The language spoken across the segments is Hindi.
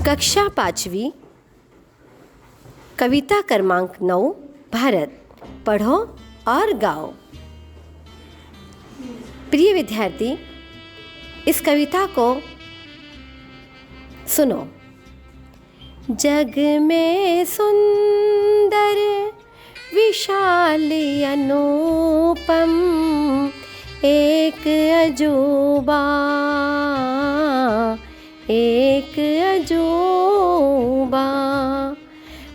कक्षा 5वीं, कविता क्रमांक 9, भारत। पढ़ो और गाओ। प्रिय विद्यार्थी, इस कविता को सुनो। जग में सुंदर विशाल अनुपम एक अजूबा, एक अजूबा,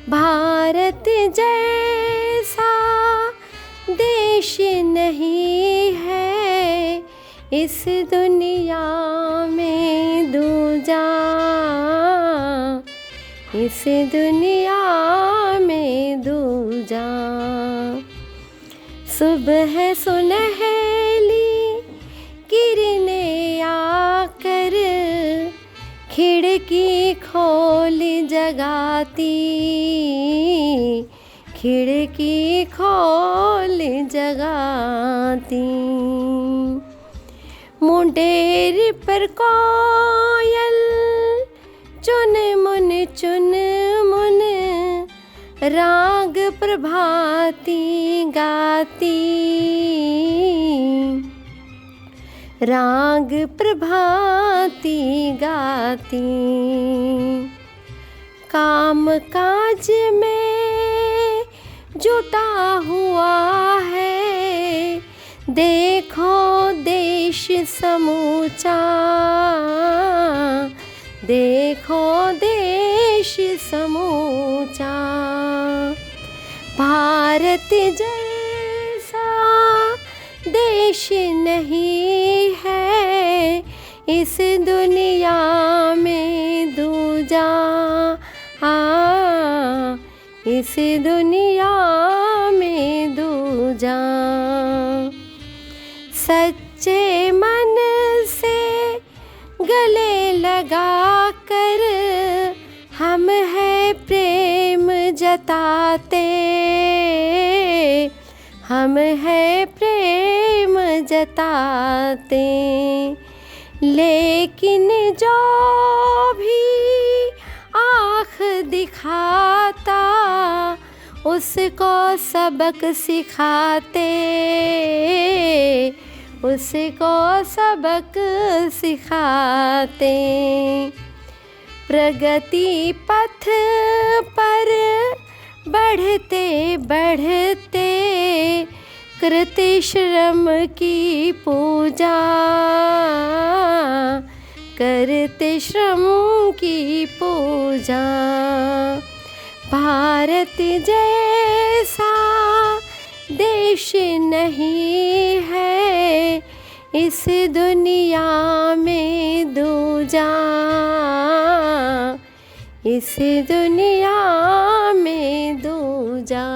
भारत जैसा देश नहीं है इस दुनिया में दूजा, इस दुनिया में दूजा। सुबह सुनहली किरणें आकर खिड़की खोल जगाती, खिड़की खोल जगाती। मुंडेर पर कोयल चुन मुन राग प्रभाती गाती, राग प्रभाती गाती। काम काज में जुटा हुआ है देखो देश समूचा, देखो देश समूचा। भारत जैसा देश नहीं है इस दुनिया में दूजा, इस दुनिया में दूजा। सच्चे मन से गले लगा कर हम है प्रेम जताते, हम है प्रेम जताते। लेकिन जो भी आँख दिखाता उसको सबक सिखाते, उसको सबक सिखाते। प्रगति पथ पर बढ़ते बढ़ते कृति श्रम की पूजा, करते श्रम की पूजा। भारत जैसा देश नहीं है इस दुनिया में दूजा, इस दुनिया में दूजा।